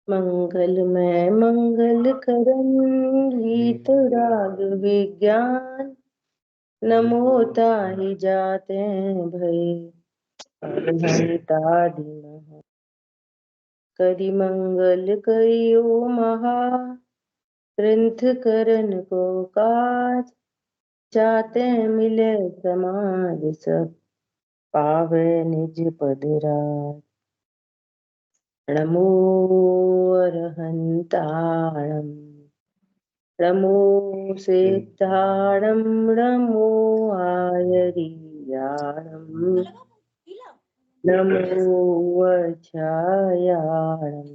मंगलमय मंगल करन गीत राग विज्ञान नमो ताहि जाते भय अरहंता दीन करि मंगल करियो महा ग्रंथ करन को काज जाते मिले समाज सब पावे निज पद राज नमो अरहंताणं नमो सिद्धाणं नमो आयरीयाणं नमो वज्रायाणं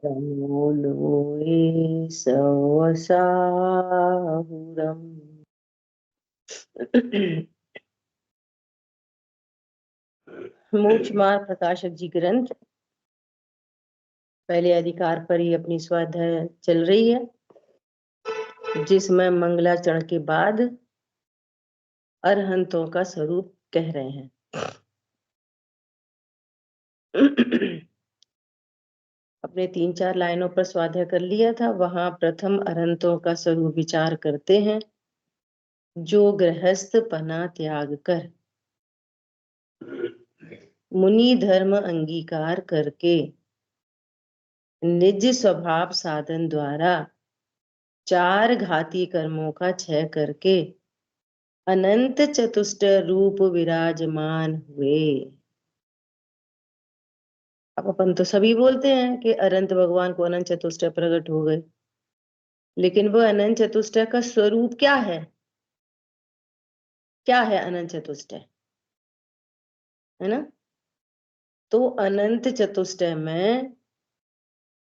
नमो लोये सवसाहुरम्। मोक्ष मार्ग प्रकाशक जी ग्रंथ पहले अधिकार पर ही अपनी स्वाध्याय चल रही है, जिसमें मंगलाचरण के बाद अरहंतों का स्वरूप कह रहे हैं। अपने 3-4 लाइनों पर स्वाध्याय कर लिया था। वहां प्रथम अरहंतों का स्वरूप विचार करते हैं, जो गृहस्थ पना त्याग कर मुनि धर्म अंगीकार करके निज स्वभाव साधन द्वारा 4 घाती कर्मों का क्षय करके अनंत चतुष्ट रूप विराजमान हुए। अब अपन तो सभी बोलते हैं कि अनंत भगवान को अनंत चतुष्ट प्रकट हो गए, लेकिन वो अनंत चतुष्ट का स्वरूप क्या है? क्या है अनंत चतुष्ट, है ना? तो अनंत चतुष्ट में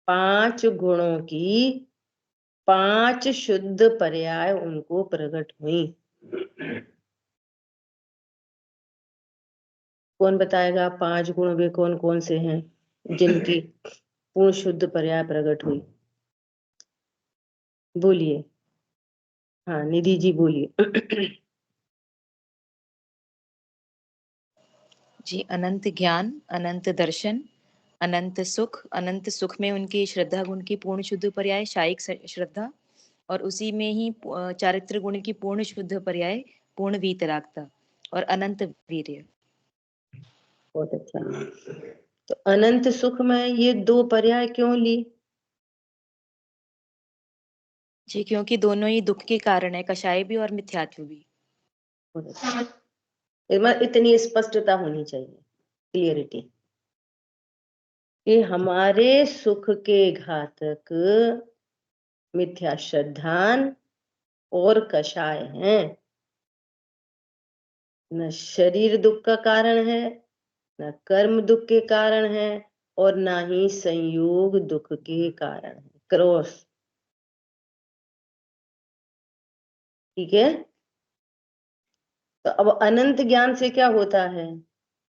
5 गुणों की 5 शुद्ध पर्याय उनको प्रकट हुई। कौन बताएगा 5 गुण वे कौन कौन से हैं जिनकी पूर्ण शुद्ध पर्याय प्रकट हुई? बोलिए। हाँ निधि जी बोलिए। जी, अनंत ज्ञान, अनंत दर्शन, अनंत सुख में उनकी श्रद्धा गुण की पूर्ण शुद्ध पर्याय शायिक श्रद्धा, और उसी में ही चारित्र गुण की पूर्ण शुद्ध पर्याय पूर्ण वीतरागता, और अनंत वीर्य। बहुत अच्छा। तो अनंत सुख में ये 2 पर्याय क्यों ली? जी, क्योंकि दोनों ही दुख के कारण है, कषाय भी और मिथ्यात्व भी। इतनी स्पष्टता होनी चाहिए, क्लियरिटी, कि हमारे सुख के घातक मिथ्या श्रद्धान और कषाय हैं। न शरीर दुख का कारण है, न कर्म दुख के कारण है, और ना ही संयोग दुख के कारण है। क्रॉस, ठीक है? तो अब अनंत ज्ञान से क्या होता है?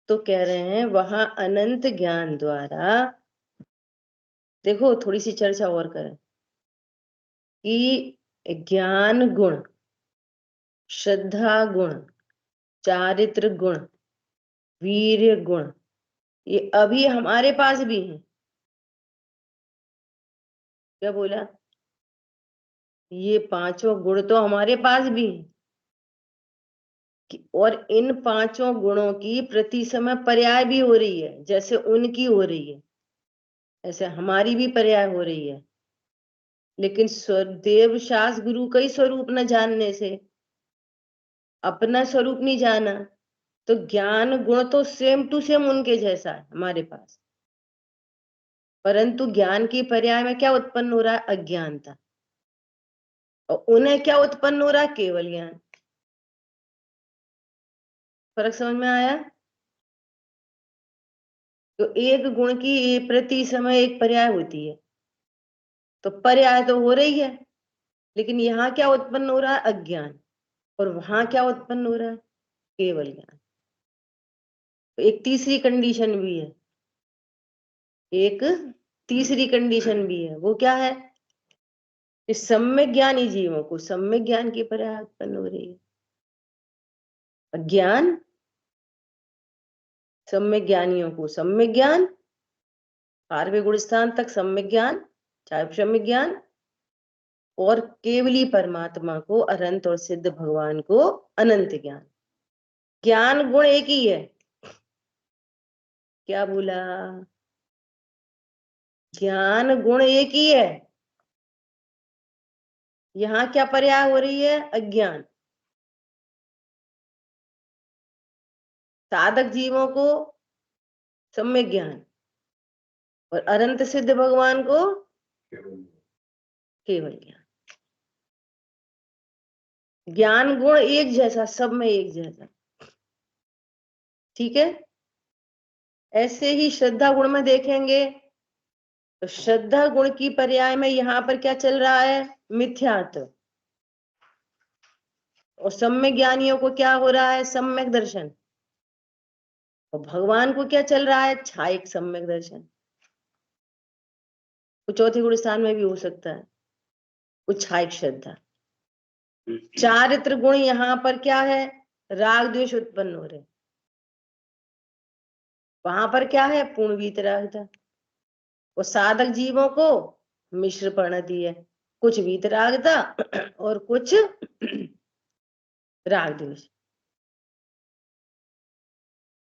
तो कह रहे हैं वहां अनंत ज्ञान द्वारा, देखो थोड़ी सी चर्चा और करें, कि ज्ञान गुण, श्रद्धा गुण, चारित्र गुण, वीर्य गुण, ये अभी हमारे पास भी हैं। क्या बोला? ये 5 गुण तो हमारे पास भी हैं, और इन 5 गुणों की प्रति समय पर्याय भी हो रही है। जैसे उनकी हो रही है, ऐसे हमारी भी पर्याय हो रही है। लेकिन देव शास गुरु का ही स्वरूप न जानने से, अपना स्वरूप नहीं जाना, तो ज्ञान गुण तो सेम टू सेम उनके जैसा है हमारे पास, परंतु ज्ञान की पर्याय में क्या उत्पन्न हो रहा है? अज्ञानता। और उन्हें क्या उत्पन्न हो रहा है? केवल ज्ञान। फर्क समझ में आया? तो एक गुण की प्रति समय एक पर्याय होती है, तो पर्याय तो हो रही है, लेकिन यहाँ क्या उत्पन्न हो रहा है? अज्ञान। और वहां क्या उत्पन्न हो रहा है? केवल ज्ञान। तो एक तीसरी कंडीशन भी है, एक तीसरी कंडीशन भी है। वो क्या है? इस सम्यक ज्ञानी जीवों को सम्यक ज्ञान की पर्याय उत्पन्न हो रही है। अज्ञान, सम्यक ज्ञानियों को सम्यक ज्ञान, आठवें गुण स्थान तक सम्यक ज्ञान, क्षम्य ज्ञान, और केवली परमात्मा को, अनंत और सिद्ध भगवान को अनंत ज्ञान। ज्ञान गुण एक ही है। क्या बोला? ज्ञान गुण एक ही है। यहाँ क्या पर्याय हो रही है? अज्ञान। साधक जीवों को सम्यक ज्ञान और अनंत सिद्ध भगवान को केवल ज्ञान। ज्ञान गुण एक जैसा, सब में एक जैसा। ठीक है। ऐसे ही श्रद्धा गुण में देखेंगे तो श्रद्धा गुण की पर्याय में यहाँ पर क्या चल रहा है? मिथ्यात्व। और सम्यक ज्ञानियों को क्या हो रहा है? सम्यक दर्शन। और भगवान को क्या चल रहा है? छायिक सम्यक दर्शन। कुछ चौथे गुण स्थान में भी हो सकता है, कुछ छायिक श्रद्धा। चारित्र गुण यहाँ पर क्या है? राग द्वेष उत्पन्न हो रहे। वहां पर क्या है? पूर्ण वीतरागता। और साधक जीवों को मिश्र परिणति है, कुछ वीतरागता और कुछ राग द्वेष।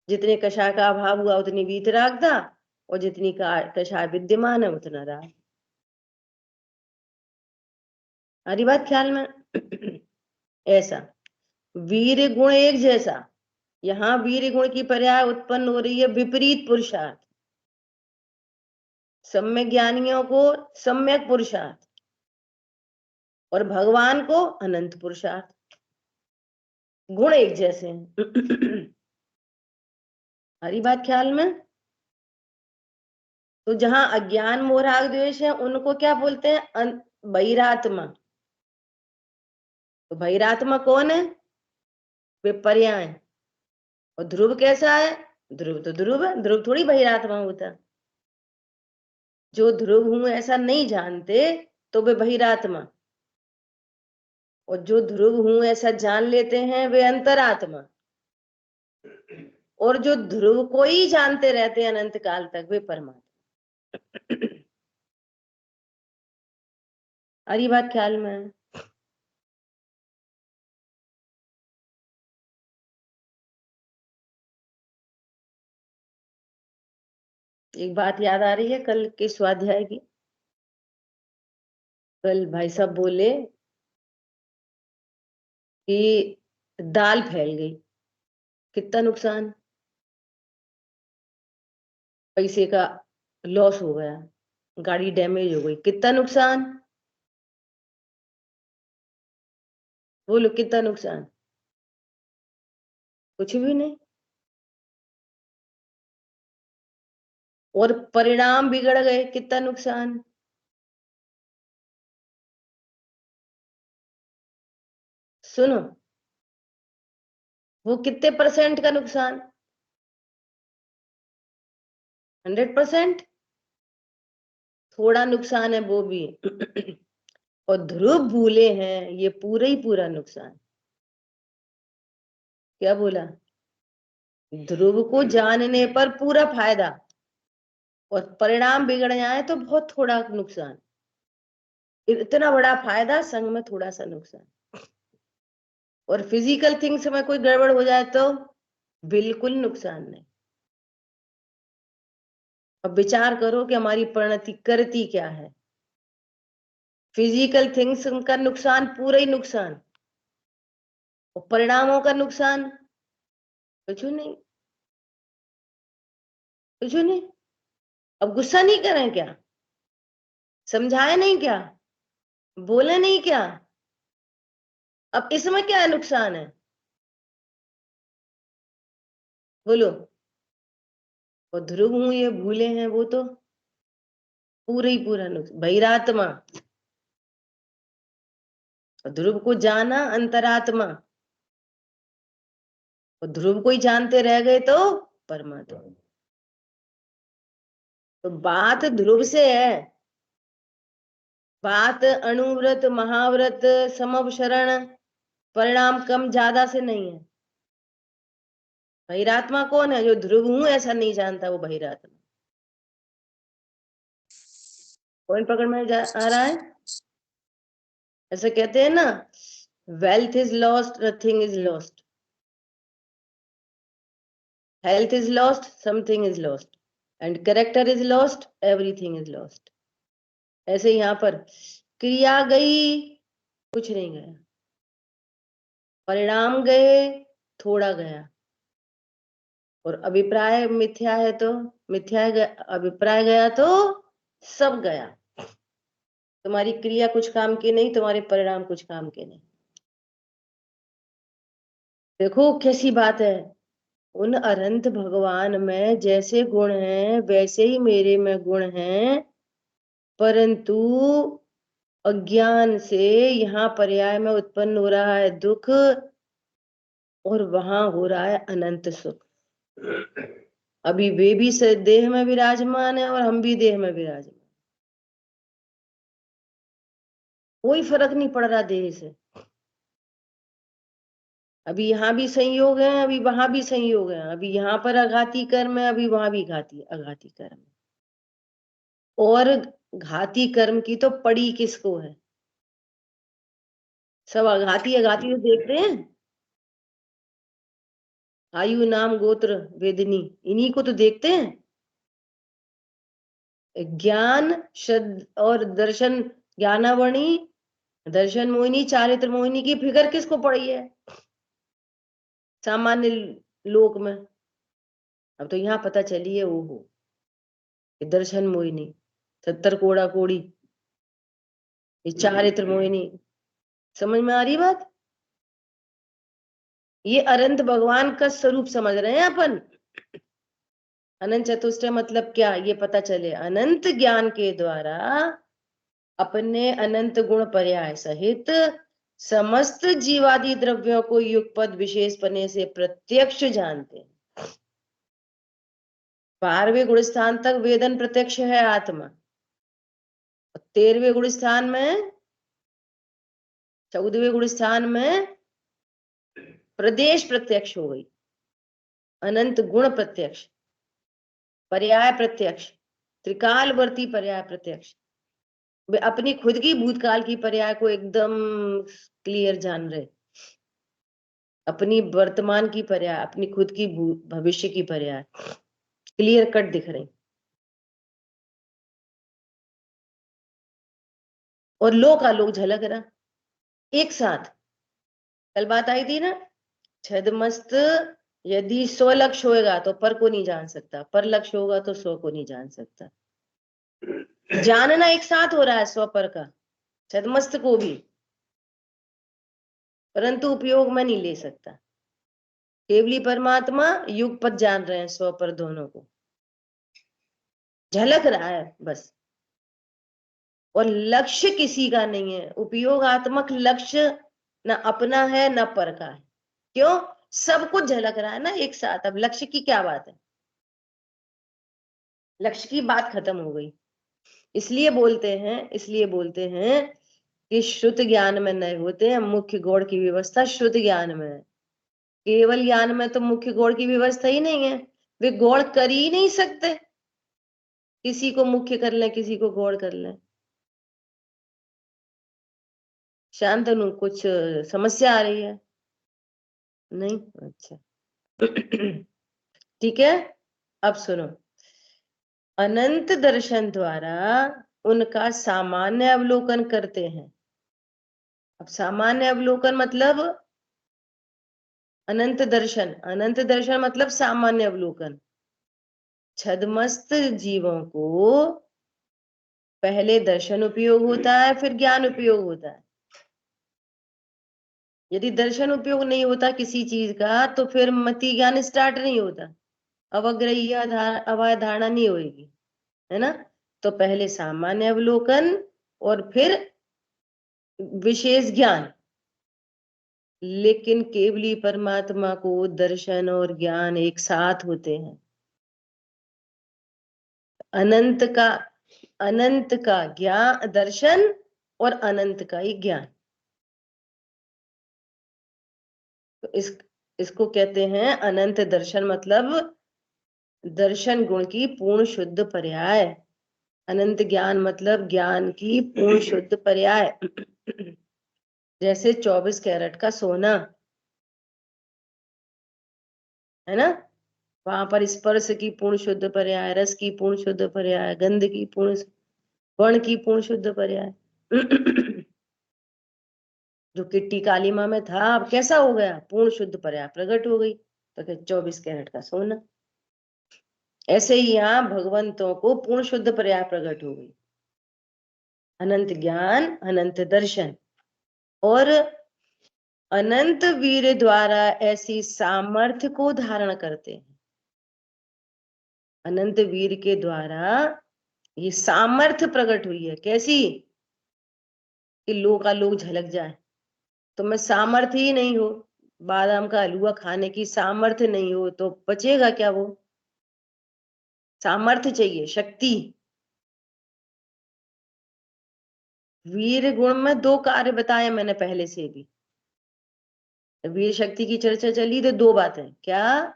जितने कषाय का अभाव हुआ उतनी वीतरागता, और जितनी कषाय विद्यमान है उतना राग। हरी बात ख्याल में? ऐसा वीर गुण एक जैसा। यहाँ वीर गुण की पर्याय उत्पन्न हो रही है विपरीत पुरुषार्थ। सम्यक ज्ञानियों को सम्यक पुरुषार्थ और भगवान को अनंत पुरुषार्थ। गुण एक जैसे हैं। हरी बात ख्याल में? तो जहां अज्ञान मोह राग द्वेष है उनको क्या बोलते हैं? बहिरात्मा। तो बहिरात्मा कौन है? वे पर्याय। और ध्रुव कैसा है? ध्रुव तो ध्रुव है, ध्रुव थोड़ी बहिरात्मा होता। जो ध्रुव हूं ऐसा नहीं जानते तो वे बहिरात्मा, और जो ध्रुव हूं ऐसा जान लेते हैं वे अंतरात्मा, और जो ध्रुव को ही जानते रहते हैं अनंत काल तक वे परमात्मा। अरे बात ख्याल में है? एक बात याद आ रही है कल के स्वाध्याय की। कल भाई साहब बोले कि दाल फैल गई, कितना नुकसान? पैसे का लॉस हो गया, गाड़ी डैमेज हो गई, कितना नुकसान? बोलो कितना नुकसान? कुछ भी नहीं। और परिणाम बिगड़ गए, कितना नुकसान? सुनो, वो कितने परसेंट का नुकसान? 100%? थोड़ा नुकसान है वो भी। और ध्रुव भूले हैं ये पूरा ही पूरा नुकसान। क्या बोला? ध्रुव को जानने पर पूरा फायदा, और परिणाम बिगड़ जाए तो बहुत थोड़ा नुकसान। इतना बड़ा फायदा, संग में थोड़ा सा नुकसान। और फिजिकल थिंग्स में कोई गड़बड़ हो जाए तो बिल्कुल नुकसान नहीं। अब विचार करो कि हमारी परिणति करती क्या है। फिजिकल थिंग्स का नुकसान पूरा ही नुकसान, और परिणामों का नुकसान कुछ नहीं, कुछ नहीं। अब गुस्सा नहीं करें क्या? समझाए नहीं क्या? बोले नहीं क्या? अब इसमें क्या नुकसान है? बोलो। और ध्रुव हूं ये भूले हैं वो तो पूरा ही पूरा नुकसान, बहिरात्मा। और ध्रुव को जाना अंतरात्मा, और ध्रुव को ही जानते रह गए तो परमात्मा। तो बात ध्रुव से है, बात अणुव्रत महाव्रत समवशरण परिणाम कम ज्यादा से नहीं है। बहिरात्मा कौन है? जो ध्रुव हूं ऐसा नहीं जानता वो बहिरात्मा। पॉइंट पकड़ में आ रहा है? ऐसा कहते हैं ना, wealth is lost, nothing is lost, health is lost, something is lost, and character is lost, everything is lost. ऐसे यहाँ पर क्रिया गई, कुछ नहीं गया, परिणाम गए, थोड़ा गया, और अभिप्राय मिथ्या है तो मिथ्या अभिप्राय गया तो सब गया। तुम्हारी क्रिया कुछ काम की नहीं, तुम्हारे परिणाम कुछ काम के नहीं। देखो कैसी बात है, उन अनंत भगवान में जैसे गुण हैं वैसे ही मेरे में गुण हैं, परंतु अज्ञान से यहाँ पर्याय में उत्पन्न हो रहा है दुख, और वहां हो रहा है अनंत सुख। अभी वे भी देह में विराजमान है और हम भी देह में विराजमान, कोई फर्क नहीं पड़ रहा देह से। अभी यहाँ भी संयोग है, अभी वहां भी संयोग है, अभी यहाँ पर आघाती कर्म है, अभी वहां भी आघाती कर्म है। और घाती कर्म की तो पड़ी किसको है? सब आघाती आघाती तो देखते हैं, आयु नाम गोत्र वेदनी, इन्हीं को तो देखते हैं। ज्ञान शब्द और दर्शन, ज्ञानावणी, दर्शन मोहिनी, चारित्र मोहिनी की फिगर किसको पड़ी है सामान्य लोक में? अब तो यहाँ पता चली है, ओहो, दर्शन मोहिनी, 70 कोड़ा कोड़ी, ये चारित्र मोहिनी। समझ में आ रही बात? ये अनंत भगवान का स्वरूप समझ रहे हैं अपन। अनंत चतुष्टय मतलब क्या, ये पता चले अनंत ज्ञान के द्वारा अपने अनंत गुण पर्याय सहित समस्त जीवादि द्रव्यों को युगपद विशेष पने से प्रत्यक्ष जानते हैं। 12वें गुण स्थान तक वेदन प्रत्यक्ष है आत्मा, 13वें गुण स्थान में, 14वें गुण स्थान में प्रदेश प्रत्यक्ष हो गई, अनंत गुण प्रत्यक्ष, पर्याय प्रत्यक्ष, त्रिकालवर्ती पर्याय प्रत्यक्ष। वे अपनी खुद की भूतकाल की पर्याय को एकदम क्लियर जान रहे, अपनी वर्तमान की पर्याय, अपनी खुद की भविष्य की पर्याय क्लियर कट दिख रही, और लोक आलोक झलक रहा एक साथ। कल बात आई थी ना, छदमस्त यदि 100 लक्ष्य होएगा तो पर को नहीं जान सकता, पर लक्ष्य होगा तो 100 को नहीं जान सकता। जानना एक साथ हो रहा है 100 पर का, छदमस्त को भी, परंतु उपयोग में नहीं ले सकता। केवली परमात्मा युगपत जान रहे हैं 100 पर दोनों को, झलक रहा है बस। और लक्ष्य किसी का नहीं है, उपयोगात्मक लक्ष्य न अपना है न पर का है। क्यों? सब कुछ झलक रहा है ना एक साथ। अब लक्ष्य की क्या बात है, लक्ष्य की बात खत्म हो गई। इसलिए बोलते हैं कि श्रुत ज्ञान में नहीं होते हैं, मुख्य गौड़ की व्यवस्था श्रुत ज्ञान में है। केवल ज्ञान में तो मुख्य गौड़ की व्यवस्था ही नहीं है, वे गौड़ कर ही नहीं सकते, किसी को मुख्य कर ले किसी को गौड़ कर ले। शांतनु कुछ समस्या आ रही है? नहीं, अच्छा। ठीक है, अब सुनो। अनंत दर्शन द्वारा उनका सामान्य अवलोकन करते हैं। अब सामान्य अवलोकन मतलब अनंत दर्शन मतलब सामान्य अवलोकन। छदमस्त जीवों को पहले दर्शन उपयोग होता है, फिर ज्ञान उपयोग होता है। यदि दर्शन उपयोग नहीं होता किसी चीज का तो फिर मति ज्ञान स्टार्ट नहीं होता, अवग्रही अवधारणा नहीं होगी, है ना? तो पहले सामान्य अवलोकन और फिर विशेष ज्ञान। लेकिन केवली परमात्मा को दर्शन और ज्ञान एक साथ होते हैं। अनंत का ज्ञान दर्शन और अनंत का ही ज्ञान। तो इसको कहते हैं अनंत दर्शन, मतलब दर्शन गुण की पूर्ण शुद्ध पर्याय। अनंत ज्ञान मतलब ज्ञान की पूर्ण शुद्ध पर्याय। जैसे 24 कैरेट का सोना है ना, वहां पर स्पर्श की पूर्ण शुद्ध पर्याय, रस की पूर्ण शुद्ध पर्याय, गंध की पूर्ण, वर्ण की पूर्ण शुद्ध पर्याय। जो किट्टी काली माँ में था अब कैसा हो गया, पूर्ण शुद्ध पर्याय प्रकट हो गई, तो 24 कैरेट का सोना। ऐसे ही यहाँ भगवंतों को पूर्ण शुद्ध पर्याय प्रकट हो गई, अनंत ज्ञान, अनंत दर्शन और अनंत वीर द्वारा ऐसी सामर्थ्य को धारण करते हैं। अनंत वीर के द्वारा ये सामर्थ्य प्रकट हुई है, कैसी कि लोग झलक जाए। तो मैं सामर्थ्य ही नहीं हो, बादाम का हलवा खाने की सामर्थ्य नहीं हो तो बचेगा क्या? वो सामर्थ्य चाहिए, शक्ति। वीर गुण में 2 कार्य बताए मैंने पहले से भी। वीर शक्ति की चर्चा चली तो 2 बातें क्या,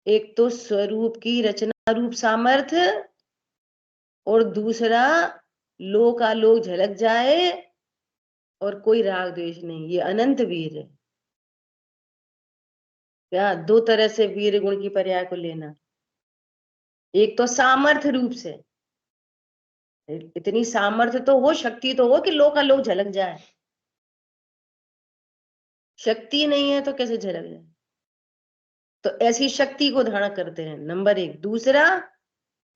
एक तो स्वरूप की रचना रूप सामर्थ्य और दूसरा लोक झलक जाए और कोई राग द्वेष नहीं, ये अनंत वीर है। क्या 2 तरह से वीर गुण की पर्याय को लेना, एक तो सामर्थ्य रूप से, इतनी सामर्थ्य तो हो, शक्ति तो हो कि लोक झलक जाए। शक्ति नहीं है तो कैसे झलक जाए? तो ऐसी शक्ति को धारण करते हैं, नंबर 1। दूसरा,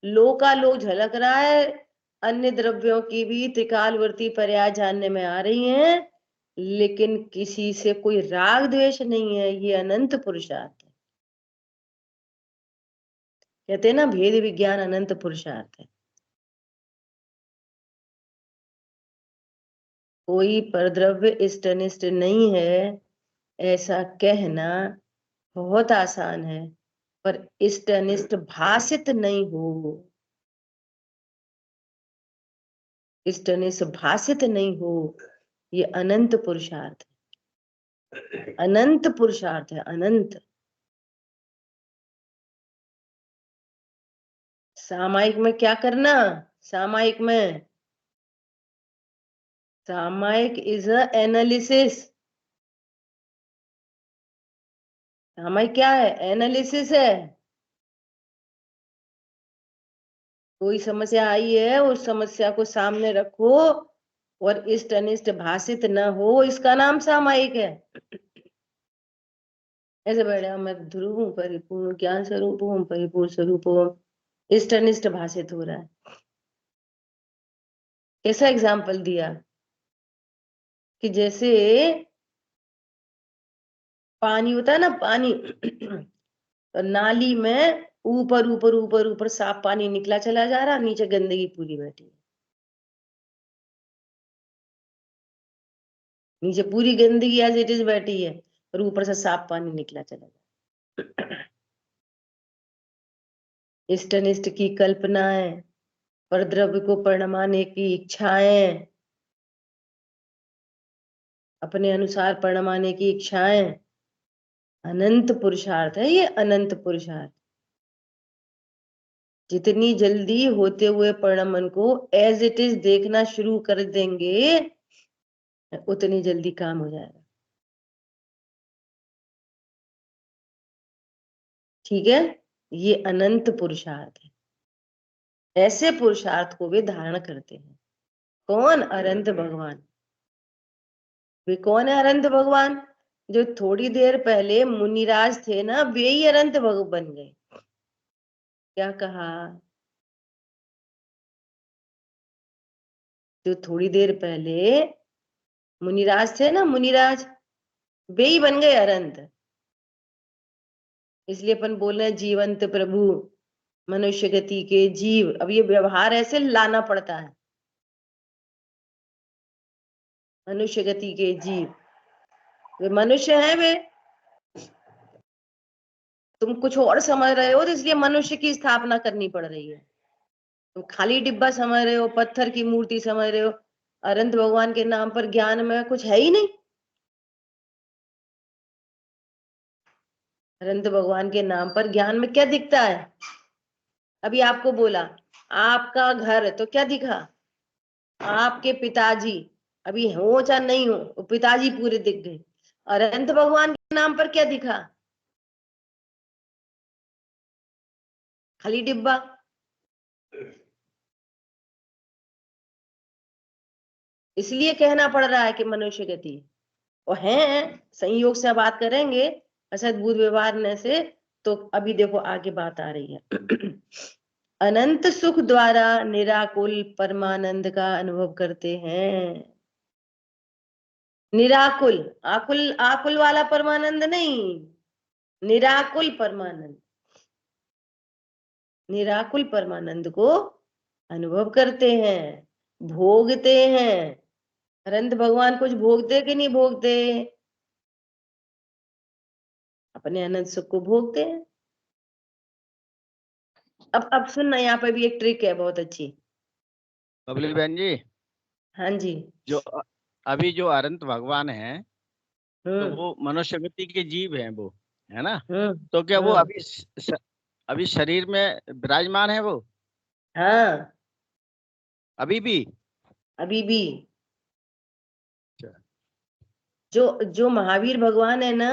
लोक झलक रहा है, अन्य द्रव्यों की भी त्रिकालवर्ती पर्याय जानने में आ रही हैं, लेकिन किसी से कोई राग द्वेष नहीं है, ये अनंत पुरुषार्थ है। कहते हैं ना, भेद विज्ञान अनंत पुरुषार्थ है। कोई परद्रव्य इष्ट अनिष्ट नहीं है ऐसा कहना बहुत आसान है, पर इष्ट अनिष्ट भासित नहीं हो, इष्ट अनिष्ट भासित नहीं हो, ये अनंत पुरुषार्थ है, अनंत पुरुषार्थ है, अनंत। सामायिक में क्या करना, सामायिक में, सामायिक इज अ एनालिसिस। सामायिक क्या है? एनालिसिस है। कोई समस्या आई है, उस समस्या को सामने रखो और इष्ट अनिष्ट भाषित न हो, इसका नाम सामायिक है। ऐसे बैठा मैं ध्रुव हूँ, परिपूर्ण ज्ञान स्वरूप हूँ, परिपूर्ण स्वरूप हूँ, इष्ट अनिष्ट भाषित हो रहा है। कैसा एग्जाम्पल दिया कि जैसे पानी होता है ना, पानी तो नाली में ऊपर ऊपर ऊपर ऊपर साफ पानी निकला चला जा रहा, नीचे गंदगी पूरी बैठी है, नीचे पूरी गंदगी एज इट इज बैठी है और ऊपर से साफ पानी निकला चला जा रहा। इष्ट अनिष्ट की कल्पनाएं, परद्रव्य को परमाने की इच्छाएं, अपने अनुसार परमाने की इच्छाएं, अनंत पुरुषार्थ है ये, अनंत पुरुषार्थ। जितनी जल्दी होते हुए परिणमन को एज इट इज देखना शुरू कर देंगे, उतनी जल्दी काम हो जाएगा। ठीक है, ये अनंत पुरुषार्थ है। ऐसे पुरुषार्थ को वे धारण करते हैं। कौन? अनंत भगवान। वे कौन है अनंत भगवान? जो थोड़ी देर पहले मुनिराज थे ना, वे ही अनंत भगवान बन गए। क्या कहा? जो थोड़ी देर पहले मुनिराज थे ना, मुनिराज, वे ही बन गए अनंत। इसलिए अपन बोल रहे हैं जीवंत प्रभु, मनुष्य गति के जीव। अब ये व्यवहार ऐसे लाना पड़ता है, मनुष्य गति के जीव, वे मनुष्य हैं। वे, तुम कुछ और समझ रहे हो तो इसलिए मनुष्य की स्थापना करनी पड़ रही है। तुम खाली डिब्बा समझ रहे हो, पत्थर की मूर्ति समझ रहे हो, अनंत भगवान के नाम पर ज्ञान में कुछ है ही नहीं। अनंत भगवान के नाम पर ज्ञान में क्या दिखता है? अभी आपको बोला आपका घर, तो क्या दिखा? आपके पिताजी, अभी हो चाहे नहीं हो, वो पिताजी पूरे दिख गए। और अनंत भगवान के नाम पर क्या दिखा? खाली डिब्बा। इसलिए कहना पड़ रहा है कि मनुष्य गति। और है संयोग से बात करेंगे असद बुद्ध व्यवहार ने से, तो अभी देखो आगे बात आ रही है। अनंत सुख द्वारा निराकुल परमानंद का अनुभव करते हैं। निराकुल, आकुल आकुल वाला परमानंद नहीं, निराकुल परमानंद, निराकुल परमानंद को अनुभव करते हैं, भोगते हैं। अनंत भगवान कुछ भोगते कि नहीं भोगते? अपने अनंत सुख को भोगते हैं। अब सुनना, यहाँ पे भी एक ट्रिक है बहुत अच्छी। बबली बहन जी, हाँ जी। जो अभी जो अनंत भगवान है, तो हम्म वो मनुष्य गति के जीव हैं वो, है ना? हम्म तो क्या वो हम्म। अभी शरीर में विराजमान है वो? हाँ, अभी भी? अभी भी। अच्छा। जो जो महावीर भगवान है ना,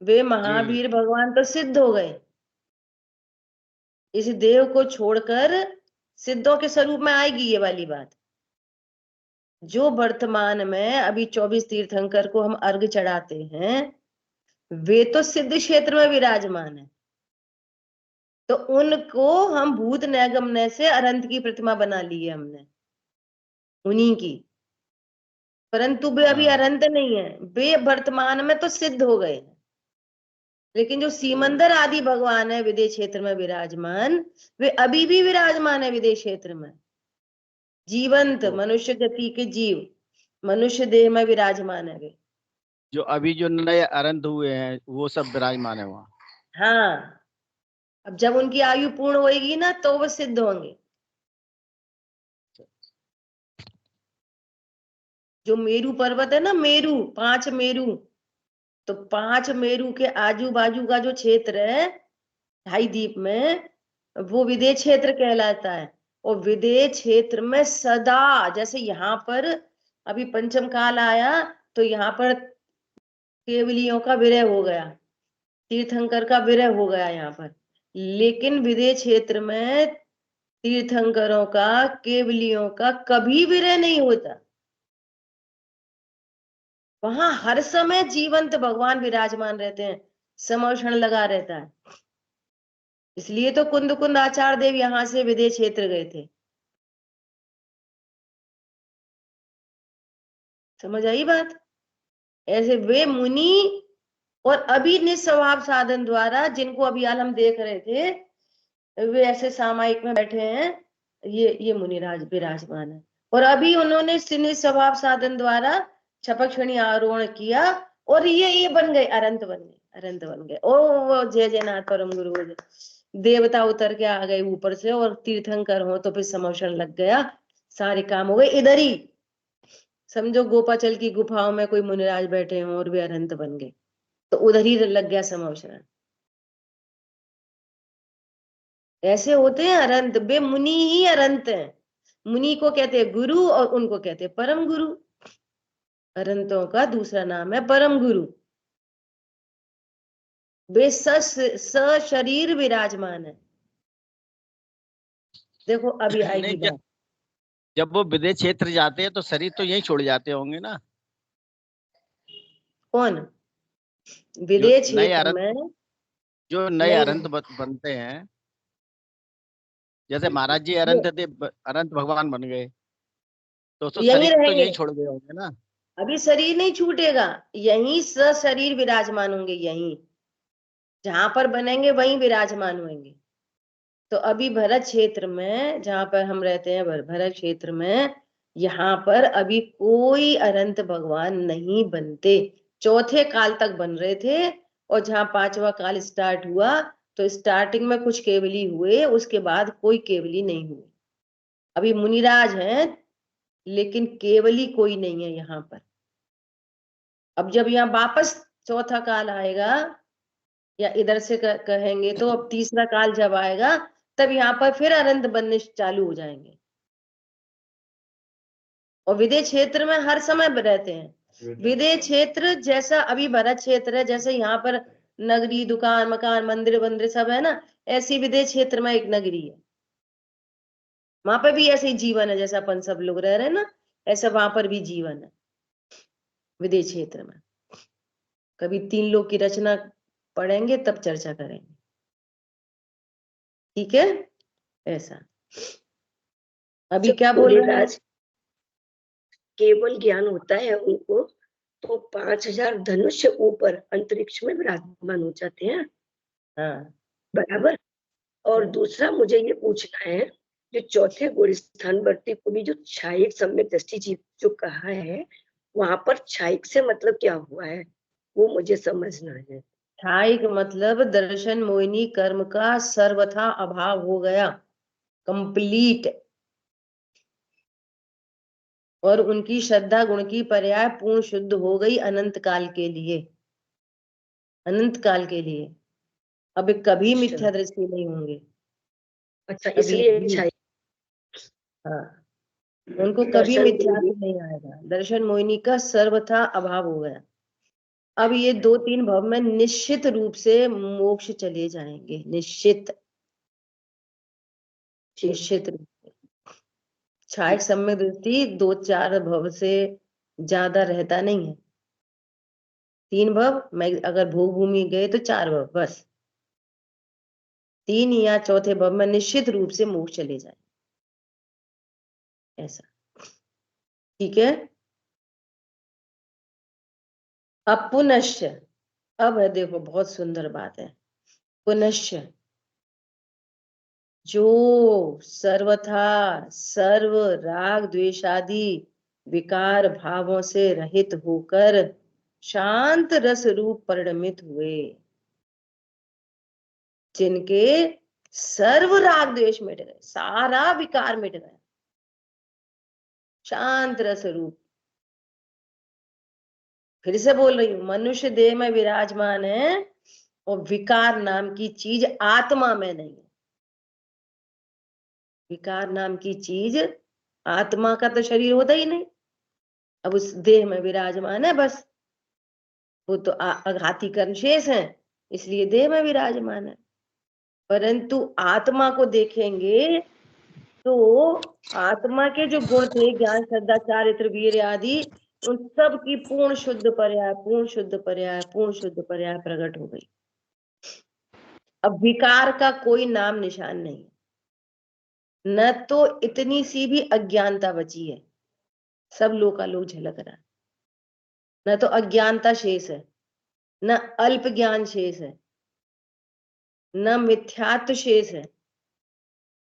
वे जी। महावीर भगवान तो सिद्ध हो गए। इस देह को छोड़कर सिद्धों के स्वरूप में आएगी ये वाली बात। जो वर्तमान में अभी 24 तीर्थंकर को हम अर्घ चढ़ाते हैं, वे तो सिद्ध क्षेत्र में विराजमान है। तो उनको हम भूत नैगम्य से अनंत की प्रतिमा बना ली है हमने, उन्हीं की। परंतु वे अभी हाँ। अनंत नहीं है, वे वर्तमान में तो सिद्ध हो गए हैं। लेकिन जो सीमंदर आदि भगवान है विदेश क्षेत्र में विराजमान, वे अभी भी विराजमान है विदेश क्षेत्र में, जीवंत तो मनुष्य गति के जीव, मनुष्य देह में विराजमान है वे। जो अभी जो नए अनंत हुए हैं, वो सब विराजमान है वहाँ? हाँ, अब जब उनकी आयु पूर्ण होगी ना, तो वो सिद्ध होंगे। जो मेरू पर्वत है ना, मेरू, 5 मेरू, तो 5 मेरू के आजू बाजू का जो क्षेत्र है ढाई द्वीप में, वो विदेह क्षेत्र कहलाता है। और विदेह क्षेत्र में सदा, जैसे यहाँ पर अभी पंचम काल आया, तो यहाँ पर केवलियों का विरह हो गया, तीर्थंकर का विरह हो गया यहाँ पर। लेकिन विदेह क्षेत्र में तीर्थंकरों का, केवलियों का कभी विरह नहीं होता। वहां हर समय जीवंत भगवान विराजमान रहते हैं, समोषण लगा रहता है। इसलिए तो कुंद कुंद आचार्य देव यहां से विदेह क्षेत्र गए थे। समझ आई बात? ऐसे वे मुनि, और अभी निस्वभाव साधन द्वारा, जिनको अभी हाल हम देख रहे थे, वे ऐसे सामायिक में बैठे हैं, ये मुनिराज विराजमान है। और अभी उन्होंने निस्वभाव साधन द्वारा छपक्षणी आरोहण किया, और ये बन गए, अरंत बन गए, अरंत बन गए। ओ वो जय जयनाथ परम गुरु हो जय। देवता उतर के आ गए ऊपर से, और तीर्थंकर हो तो फिर समोषण लग गया, सारे काम हो गए इधर ही। समझो गोपाचल की गुफाओं में कोई मुनिराज बैठे हों और वे अरंत बन गए, तो उधर ही लग गया समोषण। ऐसे होते हैं अरंत, वे मुनि ही अरंत हैं। मुनि को कहते हैं गुरु, और उनको कहते हैं परम गुरु। अरंतों का दूसरा नाम है परम गुरु। वे सशरीर विराजमान है। देखो अभी आएगी नहीं, बात। जब वो विदेश क्षेत्र जाते हैं तो शरीर तो यहीं छोड़ जाते होंगे ना? कौन? जो विदेह नए क्षेत्र अनंत में जो नए नहीं अनंत बनते हैं, जैसे महाराज जी वो अनंत थे, अनंत भगवान बन गए, तो यहीं शरीर तो रहेंगे। यहीं छोड़ गए होंगे ना? अभी शरीर नहीं छूटेगा, यहीं सशरीर विराजमान होंगे, यहीं जहां पर बनेंगे वहीं विराजमान होंगे। तो अभी भरत क्षेत्र में जहां पर हम रहते हैं, भरत क्षेत्र में, यहाँ पर अभी कोई अनंत भगवान नहीं बनते। चौथे काल तक बन रहे थे, और जहां पांचवा काल स्टार्ट हुआ, तो स्टार्टिंग में कुछ केवली हुए, उसके बाद कोई केवली नहीं हुए। अभी मुनिराज हैं, लेकिन केवली कोई नहीं है यहाँ पर। अब जब यहाँ वापस चौथा काल आएगा, या इधर से कहेंगे तो अब तीसरा काल जब आएगा, तब यहाँ पर फिर अनंत बनने चालू हो जाएंगे। और विदेह क्षेत्र में हर समय रहते हैं। विदेह क्षेत्र जैसा अभी भरत क्षेत्र है, जैसे यहाँ पर नगरी, दुकान, मकान, मंदिर वंदिर सब है ना, ऐसी विदेह क्षेत्र में एक नगरी है। वहां पर भी ऐसे ही जीवन है, जैसा अपन सब लोग रह रहे हैं ना, ऐसा वहां पर भी जीवन है विदेह क्षेत्र में। कभी 3 लोग की रचना पढ़ेंगे तब चर्चा करेंगे, ठीक है। ऐसा अभी क्या बोल रहे हैं? केवल ज्ञान होता है उनको तो 5000 धनुष ऊपर अंतरिक्ष में विराजमान हो जाते हैं। हाँ बराबर। और दूसरा मुझे ये पूछना है, जो चौथे गुण स्थानवर्ती को भी जो छायिक सम्यक दृष्टि जीव जो कहा है, वहां पर छायिक से मतलब क्या हुआ है, वो मुझे समझना है। छायिक मतलब दर्शन मोहिनी कर्म का सर्वथा अभाव हो गया, कंप्लीट। और उनकी श्रद्धा गुण की पर्याय पूर्ण शुद्ध हो गई अनंत काल के लिए, अनंत काल के लिए। अब कभी मिथ्या दृष्टि नहीं होंगे। अच्छा, कभी इसलिए भी। छायिक। हाँ, उनको कभी मिथ्या नहीं आएगा। दर्शन मोहिनी का सर्वथा अभाव हो गया। अब ये 2-3 भव में निश्चित रूप से मोक्ष चले जाएंगे, निश्चित निश्चित रूप से। छायक सम्यक दृष्टि 2-4 भव से ज्यादा रहता नहीं है। 3 भव, मैं अगर भोग भूमि गए तो 4 भव बस। 3 या चौथे भव में निश्चित रूप से मोक्ष चले जाए, ऐसा, ठीक है। अब पुनश्च, अब है देखो बहुत सुंदर बात है। पुनश्च जो सर्वथा सर्व राग द्वेषादि विकार भावों से रहित होकर शांत रस रूप परिणमित हुए, जिनके सर्व राग द्वेष मिट गए, सारा विकार मिट गया, शांत रस रूप। फिर से बोल रही हूं, मनुष्य देह में विराजमान है और विकार नाम की चीज आत्मा में नहीं है। विकार नाम की चीज आत्मा का तो शरीर होता ही नहीं, अब उस देह में विराजमान है बस। वो तो आघाती कर्म शेष है, इसलिए देह में विराजमान है। परंतु आत्मा को देखेंगे तो आत्मा के जो गुण थे, ज्ञान श्रद्धा चारित्र वीर्य आदि, उन सब की पूर्ण शुद्ध पर्याय, पूर्ण शुद्ध पर्याय, पूर्ण शुद्ध पर्याय प्रकट हो गई। अब विकार का कोई नाम निशान नहीं, न तो इतनी सी भी अज्ञानता बची है, सब लोकालोक झलक रहा है। न तो अज्ञानता शेष है, न अल्प ज्ञान शेष है, न मिथ्यात्व शेष है,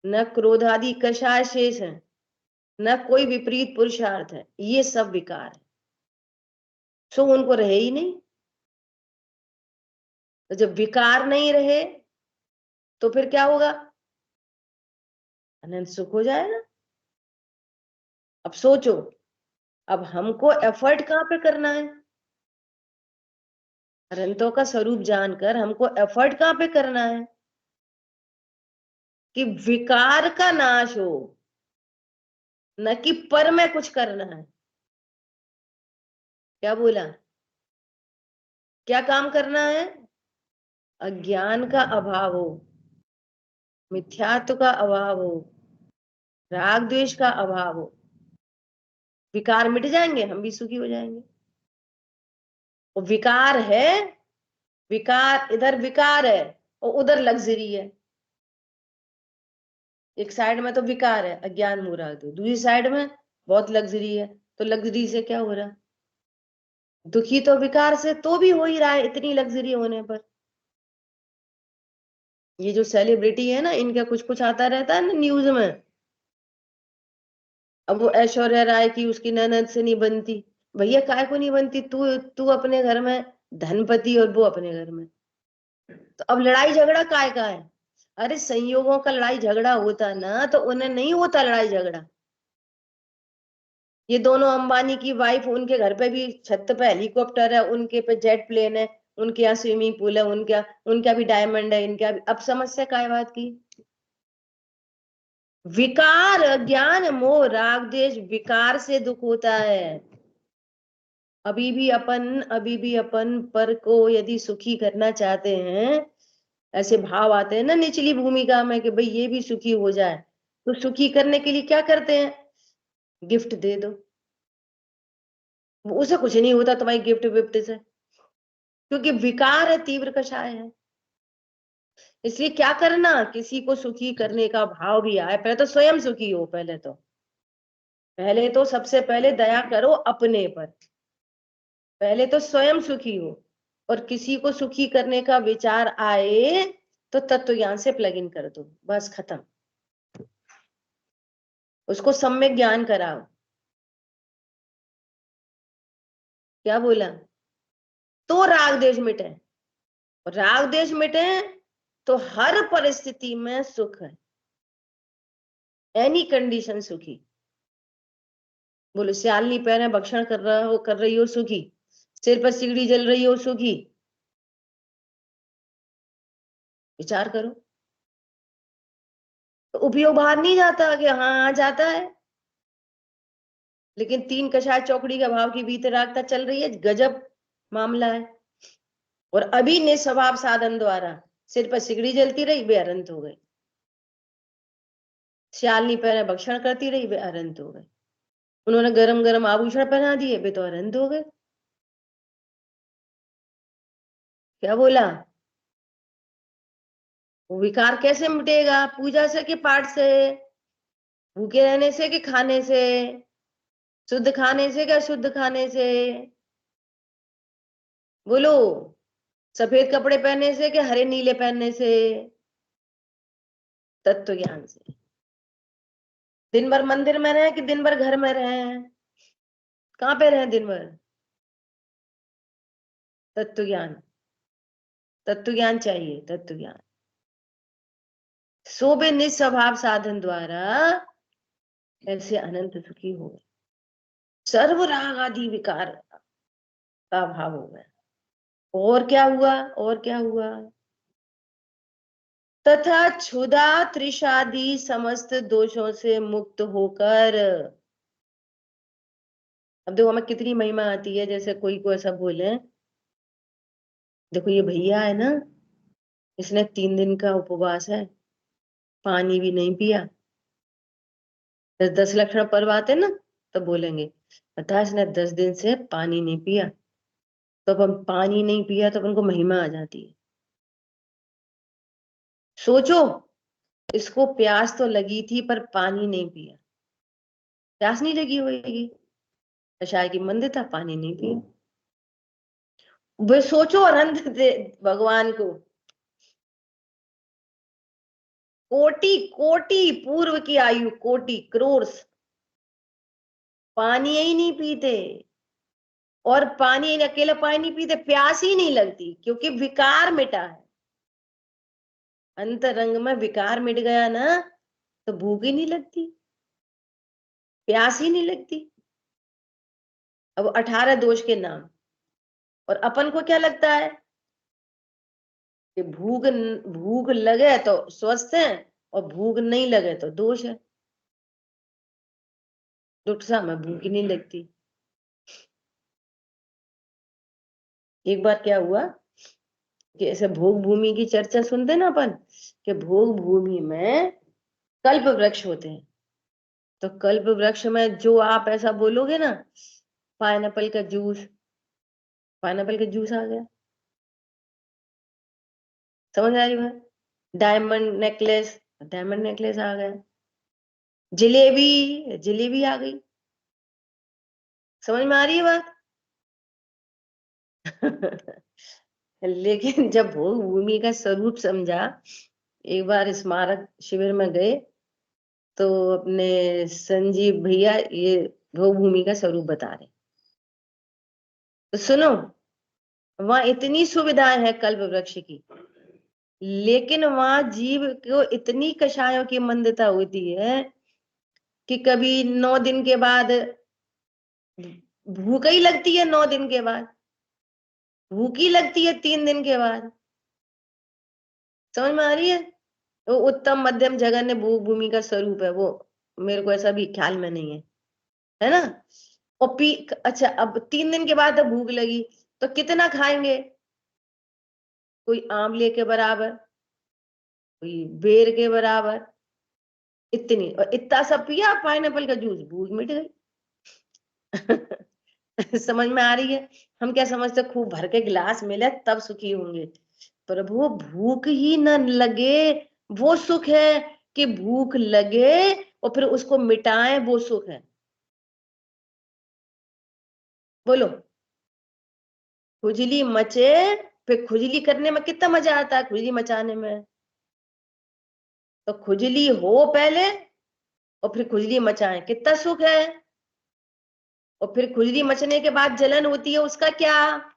न क्रोधादि कषाय शेष है, न कोई विपरीत पुरुषार्थ है। ये सब विकार है, सो उनको रहे ही नहीं। तो जब विकार नहीं रहे तो फिर क्या होगा? अनंत सुख हो जाएगा। अब सोचो, अब हमको एफर्ट कहाँ पे करना है? अनंतों का स्वरूप जानकर हमको एफर्ट कहाँ पे करना है? कि विकार का नाश हो, न कि पर में कुछ करना है। क्या बोला? क्या काम करना है? अज्ञान का अभाव हो, मिथ्यात्व का अभाव हो, राग द्वेष का अभाव हो, विकार मिट जाएंगे, हम भी सुखी हो जाएंगे। और विकार है, विकार इधर विकार है और उधर लग्जरी है। एक साइड में तो विकार है, अज्ञान मूढ़, दूसरी साइड में बहुत लग्जरी है। तो लग्जरी से क्या हो रहा? दुखी तो विकार से तो भी हो ही रहा है, इतनी लग्जरी होने पर। ये जो सेलिब्रिटी है ना, इनका कुछ कुछ आता रहता है ना न्यूज में। अब वो ऐश्वर्या राय की उसकी ननद से नहीं बनती, भैया काय को नहीं बनती? तू अपने घर में धनपति और वो अपने घर में, तो अब लड़ाई झगड़ा काय का है? अरे संयोगों का लड़ाई झगड़ा होता ना तो उन्हें नहीं होता लड़ाई झगड़ा। ये दोनों अंबानी की वाइफ, उनके घर पे भी छत पे हेलीकॉप्टर है, उनके पे जेट प्लेन है, उनके यहाँ स्विमिंग पूल है, उनका उनका भी डायमंड है, इनका भी। अब समस्या काय बात की? विकार, अज्ञान, मोह, राग, द्वेष, विकार से दुख होता है। अभी भी अपन पर को यदि सुखी करना चाहते हैं, ऐसे भाव आते हैं ना निचली भूमिका में कि भाई ये भी सुखी हो जाए, तो सुखी करने के लिए क्या करते हैं? गिफ्ट दे दो। उसे कुछ नहीं होता तुम्हारी गिफ्ट विफ्ट से, क्योंकि विकार है, तीव्र कषाय है। इसलिए क्या करना, किसी को सुखी करने का भाव भी आए, पहले तो स्वयं सुखी हो। पहले तो सबसे पहले दया करो अपने पर, पहले तो स्वयं सुखी हो। और किसी को सुखी करने का विचार आए तो तत्व ज्ञान से प्लग इन कर दो, बस खत्म। उसको सम्यक ज्ञान कराओ। क्या बोला? तो राग देश मिटे। राग देश मिटे तो हर परिस्थिति में सुख है, एनी कंडीशन सुखी। बोलो, सियालनी पैर भक्षण कर रही हो सुखी, सिर पर सिगड़ी जल रही हो सुखी। विचार करो। तो उपयोग बाहर नहीं जाता कि हाँ जाता है, लेकिन 3 कषाय चौकड़ी का भाव की वीतरागता चल रही है, गजब मामला है। और अभी निस्वभाव साधन द्वारा सिर पर सिगड़ी जलती रही, वे अनंत हो गए। सियालनी पैर भक्षण करती रही, वे अनंत हो गए। उन्होंने गरम गरम आभूषण पहना दिए, वे तो अनंत हो गए। क्या बोला? वो विकार कैसे मिटेगा? पूजा से कि पाठ से? भूखे रहने से कि खाने से? शुद्ध खाने से कि अशुद्ध खाने से? बोलो, सफेद कपड़े पहनने से कि हरे नीले पहनने से? तत्व ज्ञान से। दिन भर मंदिर में रहे कि दिन भर घर में रहे? कहां पे रहे दिन भर? तत्व ज्ञान, तत्व ज्ञान चाहिए, तत्व ज्ञान। सो भी निस्वभाव साधन द्वारा ऐसे अनंत सुखी हो गए, सर्व राग आदि विकार का अभाव हो गया। और क्या हुआ? और क्या हुआ? तथा क्षुधा त्रिषादि समस्त दोषों से मुक्त होकर। अब देखो हमें कितनी महिमा आती है, जैसे कोई को ऐसा बोले, देखो ये भैया है ना, इसने 3 दिन का उपवास है, पानी भी नहीं पिया। 10 लक्षण पर्व आते ना, तो बोलेंगे पता है इसने 10 दिन से पानी नहीं पिया। तो अब हम पानी नहीं पिया तो अपन को महिमा आ जाती है। सोचो, इसको प्यास तो लगी थी पर पानी नहीं पिया। प्यास नहीं लगी होगी, कषाय की मंदिता, पानी नहीं पिया। वे सोचो अनंत भगवान को, कोटि कोटि पूर्व की आयु, कोटि करोड़ पानी ही नहीं पीते। और पानी, अकेला पानी नहीं पीते, प्यास ही नहीं लगती, क्योंकि विकार मिटा है। अंतरंग में विकार मिट गया ना, तो भूख ही नहीं लगती, प्यास ही नहीं लगती। अब 18 दोष के नाम, और अपन को क्या लगता है कि भूख भूख लगे तो स्वस्थ है, और भूख नहीं लगे तो दोष है। डॉक्टर साहब में भूख ही नहीं लगती। एक बार क्या हुआ कि ऐसे भोग भूमि की चर्चा सुनते ना अपन, कि भोग भूमि में कल्प वृक्ष होते हैं। तो कल्प वृक्ष में जो आप ऐसा बोलोगे ना, पाइनएप्पल का जूस, पाइनएप्पल का जूस आ गया। समझ आ रही बात? डायमंड नेकलेस, डायमंड नेकलेस आ गया। जलेबी, जलेबी आ गई। समझ में आ रही है बात? लेकिन जब भोग भूमि का स्वरूप समझा, एक बार स्मारक शिविर में गए, तो अपने संजीव भैया ये भोग भूमि का स्वरूप बता रहे। तो सुनो, वहां इतनी सुविधाएं हैं कल्प वृक्ष की, लेकिन वहां जीव को इतनी कषायों की मंदता होती है कि कभी 9 दिन के बाद भूख ही लगती है, 9 दिन के बाद भूख ही लगती है, 3 दिन के बाद। समझ में आ रही है? वो उत्तम मध्यम जघन्य भूख भूमि का स्वरूप है वो, मेरे को ऐसा भी ख्याल में नहीं है ना। और अच्छा, अब 3 दिन के बाद अब भूख लगी तो कितना खाएंगे? कोई आंवले के बराबर, कोई बेर के बराबर, इतनी, और इतना सब पिया पाइनएप्पल का जूस, भूख मिट गई। समझ में आ रही है? हम क्या समझते खूब भर के गिलास मिले तब सुखी होंगे। प्रभु भूख ही न लगे वो सुख है, कि भूख लगे और फिर उसको मिटाएं वो सुख है। बोलो, खुजली मचे, फिर खुजली करने में कितना मजा आता है, खुजली मचाने में। तो खुजली हो पहले और फिर खुजली मचाएं, कितना सुख है। और फिर खुजली मचने के बाद जलन होती है, उसका क्या?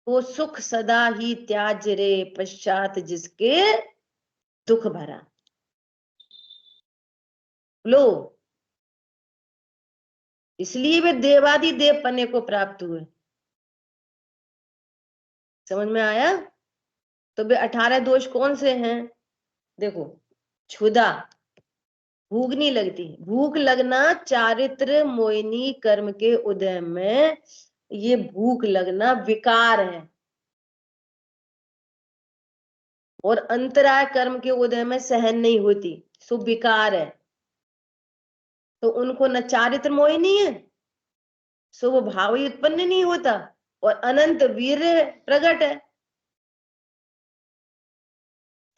वो सुख सदा ही त्याज रे पश्चात जिसके दुख भरा। लो, इसलिए वे देवादि देव पने को प्राप्त हुए। समझ में आया? तो वे 18 दोष कौन से हैं? देखो, क्षुधा, भूख नहीं लगती। भूख लगना चारित्र मोहिनी कर्म के उदय में, ये भूख लगना विकार है। और अंतराय कर्म के उदय में सहन नहीं होती, सो विकार है। तो उनको न चारित्र मोहिनी है, सो वो भाव ही उत्पन्न नहीं होता, और अनंत वीर प्रकट है,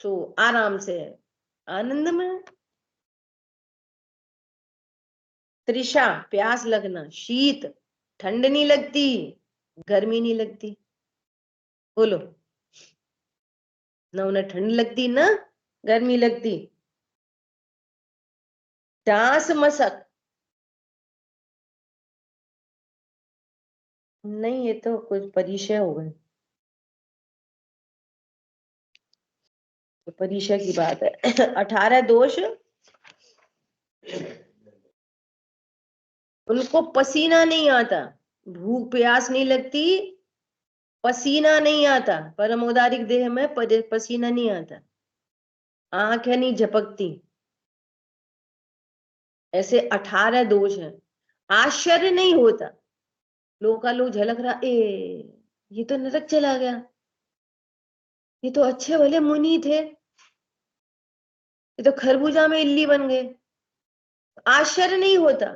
सो आराम से आनंद में। तृषा, प्यास लगना, शीत, ठंड नहीं लगती, गर्मी नहीं लगती। बोलो, ना उन्हें ठंड लगती ना गर्मी लगती। टास मसक, नहीं, ये तो कुछ परिचय हो गए, तो परिचय की बात है। 18 दोष, उनको पसीना नहीं आता, भूख प्यास नहीं लगती, पसीना नहीं आता। परमोदारिक देह में पसीना नहीं आता, आंखें नहीं झपकती, ऐसे 18 दोष हैं। आश्चर्य नहीं होता, लोकालोक झलक रहा, ये तो नरक चला गया, ये तो अच्छे भले मुनि थे, ये तो खरबूजा में इल्ली बन गए। आश्चर्य नहीं होता,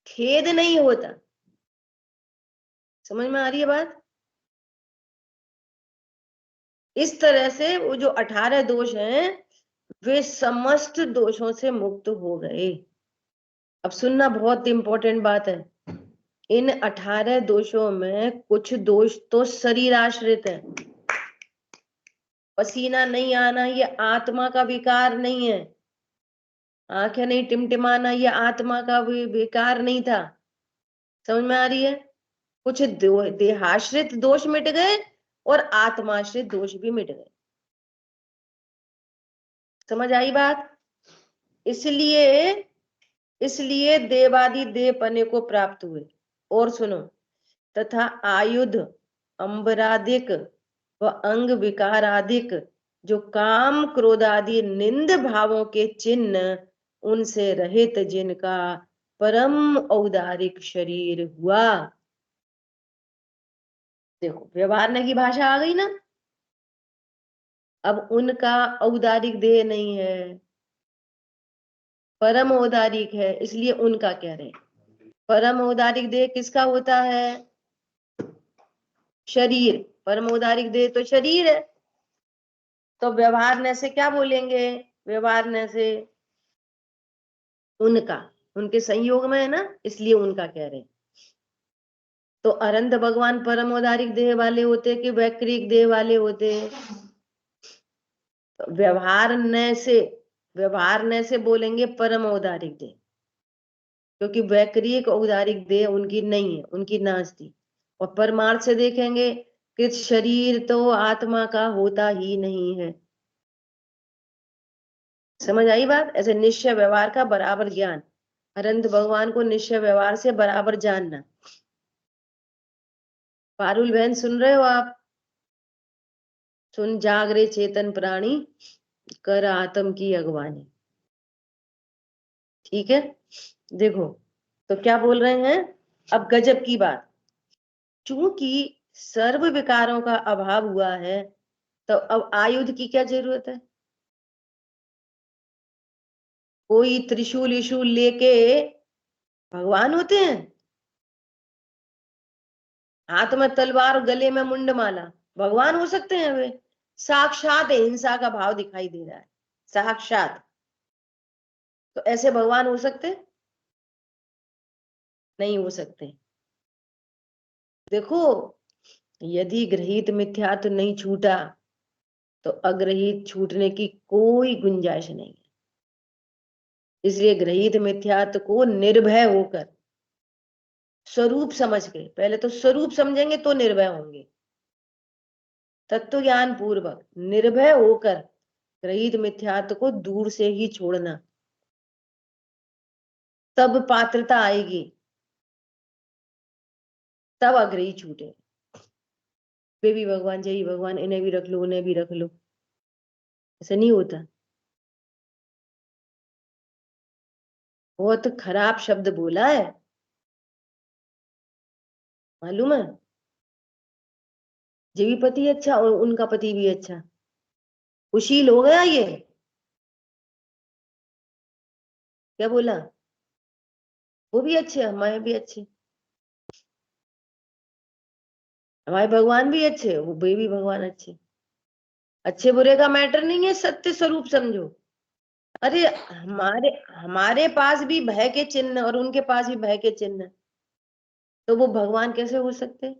खेद नहीं होता। समझ में आ रही है बात? इस तरह से वो जो 18 दोष हैं, वे समस्त दोषों से मुक्त हो गए। अब सुनना, बहुत इंपॉर्टेंट बात है। इन 18 दोषों में कुछ दोष तो शरीर आश्रित है। पसीना नहीं आना ये आत्मा का विकार नहीं है, आंखें नहीं टिमटिमाना ये आत्मा का विकार नहीं था। समझ में आ रही है? कुछ देहाश्रित दोष मिट गए और आत्माश्रित दोष भी मिट गए। समझ आई बात? इसलिए इसलिए देवादि देव पने को प्राप्त हुए। और सुनो, तथा आयुध अंबरादिक व अंग विकारादिक जो काम क्रोध आदि निंद भावों के चिन्ह, उनसे रहित जिनका परम औदारिक शरीर हुआ। देखो, व्यवहारने की भाषा आ गई ना। अब उनका औदारिक देह नहीं है, परम औदारिक है, इसलिए उनका कह रहे हैं। परम औदारिक देह किसका होता है? शरीर। परम औदारिक देह तो शरीर है। तो व्यवहारने से क्या बोलेंगे? व्यवहारने से उनका, उनके संयोग में है ना, इसलिए उनका कह रहे हैं। तो अरंत भगवान परम औदारिक देह वाले होते कि वैक्रिक देह वाले होते? तो व्यवहारने से बोलेंगे परम औदारिक देह, क्योंकि वैक्रिक औदारिक देह उनकी नहीं है, उनकी नाश थी। और परमार्थ से देखेंगे कि शरीर तो आत्मा का होता ही नहीं है। समझ आई बात? ऐसे निश्चय व्यवहार का बराबर ज्ञान, अनंत भगवान को निश्चय व्यवहार से बराबर जानना। पारुल बहन, सुन रहे हो आप? सुन जागरे चेतन प्राणी, कर आत्म की अगवानी। ठीक है, देखो तो क्या बोल रहे हैं अब, गजब की बात। चूंकि सर्व विकारों का अभाव हुआ है, तो अब आयुध की क्या जरूरत है? कोई त्रिशूल विशूल लेके भगवान होते हैं? हाथ में तलवार, गले में मुंडमाला, भगवान हो सकते हैं वे? साक्षात हिंसा का भाव दिखाई दे रहा है, साक्षात। तो ऐसे भगवान हो सकते? नहीं हो सकते। देखो, यदि गृहीत मिथ्यात्व नहीं छूटा, तो अग्रहीत छूटने की कोई गुंजाइश नहीं है। इसलिए गृहीत मिथ्यात्व को निर्भय होकर, स्वरूप समझ के, पहले तो स्वरूप समझेंगे तो निर्भय होंगे, तत्व ज्ञान पूर्वक निर्भय होकर गृहीत मिथ्यात्व को दूर से ही छोड़ना, तब पात्रता आएगी, तब अग्रही छूटे। वे भी भगवान, जय भगवान, इन्हें भी रख लो, उन्हें भी रख लो, ऐसा नहीं होता। बहुत खराब शब्द बोला है, मालूम है? ये भी पति अच्छा और उनका पति भी अच्छा, कुशील हो गया ये। क्या बोला? वो भी अच्छे, हमारे भी अच्छे, हमारे भगवान भी अच्छे, वो भी भगवान अच्छे। अच्छे बुरे का मैटर नहीं है, सत्य स्वरूप समझो। अरे हमारे हमारे पास भी भय के चिन्ह और उनके पास भी भय के चिन्ह, तो वो भगवान कैसे हो सकते?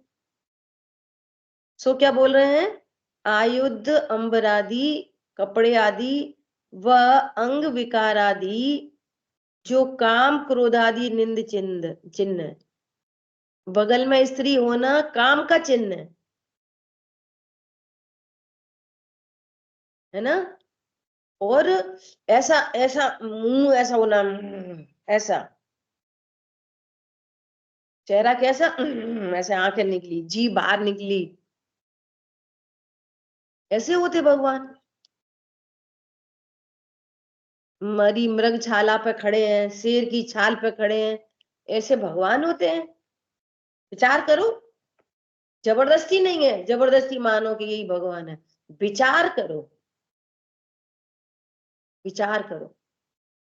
सो क्या बोल रहे हैं? आयुध, अंबरादि, कपड़े आदि व अंग विकार आदि, जो काम क्रोध आदि निंद चिन्ह चिन्ह, बगल में स्त्री होना काम का चिन्ह है ना? और ऐसा ऐसा मुंह ऐसा होना, ऐसा चेहरा कैसा, ऐसे आंखें निकली, जीभ बाहर निकली, ऐसे होते भगवान। मरी मृग छाला पे खड़े हैं, शेर की छाल पे खड़े हैं, ऐसे भगवान होते हैं? विचार करो। जबरदस्ती नहीं है, जबरदस्ती मानो कि यही भगवान है, विचार करो, विचार करो।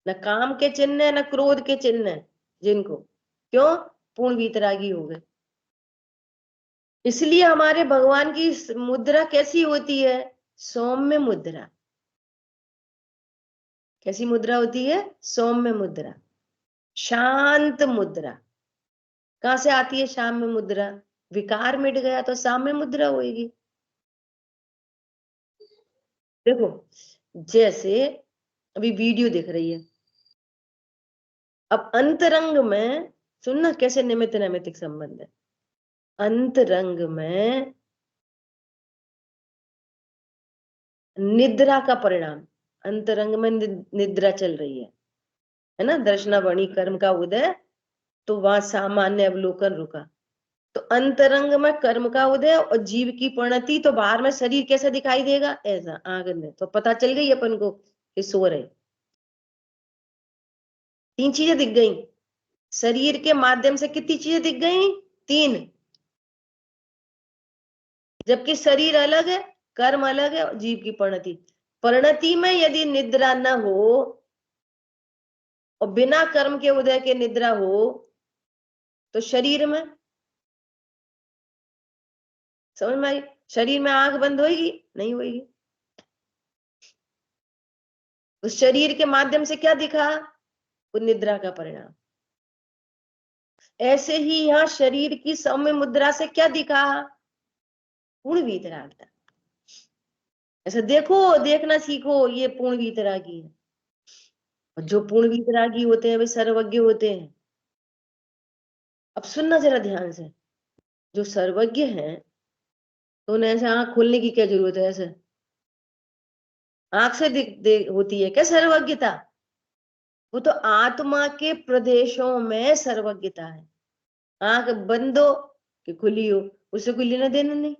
न काम के चिन्ह है, न क्रोध के चिन्ह है जिनको, क्यों? पूर्ण वीतरागी हो गए। इसलिए हमारे भगवान की मुद्रा कैसी होती है? सौम्य मुद्रा। कैसी मुद्रा होती है? सौम्य मुद्रा, शांत मुद्रा। कहां से आती है साम्य मुद्रा? विकार मिट गया तो साम्य मुद्रा होगी। देखो, जैसे अभी वीडियो दिख रही है, अब अंतरंग में सुनना कैसे निमित्त नैमित्तिक संबंध है। अंतरंग में निद्रा का परिणाम, अंतरंग में निद्रा चल रही है ना? दर्शनावणी कर्म का उदय, तो वहां सामान्य अवलोकन रुका। तो अंतरंग में कर्म का उदय और जीव की परिणति, तो बाहर में शरीर कैसा दिखाई देगा? ऐसा आंगन में, तो पता चल गई अपन को कि सो रहे। तीन चीजें दिख गई शरीर के माध्यम से। कितनी चीजें दिख गई? तीन। जबकि शरीर अलग है, कर्म अलग है, और जीव की परिणति। परिणति में यदि निद्रा न हो और बिना कर्म के उदय के निद्रा हो, तो शरीर में, समझ में आई? शरीर में आंख बंद होगी? नहीं होगी। उस शरीर के माध्यम से क्या दिखा? वो निद्रा का परिणाम। ऐसे ही यहाँ शरीर की सौम्य मुद्रा से क्या दिखा? पूर्ण वीतरागता। ऐसा देखो, देखना सीखो, ये पूर्ण वीतरागी है। और जो पूर्ण वीतरागी होते हैं वे सर्वज्ञ होते हैं। अब सुनना जरा ध्यान से, जो सर्वज्ञ हैं तो उन्हें ऐसे आंख खोलने की क्या जरूरत है? ऐसे आंख से होती है क्या सर्वज्ञता? वो तो आत्मा के प्रदेशों में सर्वज्ञता है। आंख बंद हो कि खुली हो, उससे कोई लेना देना नहीं।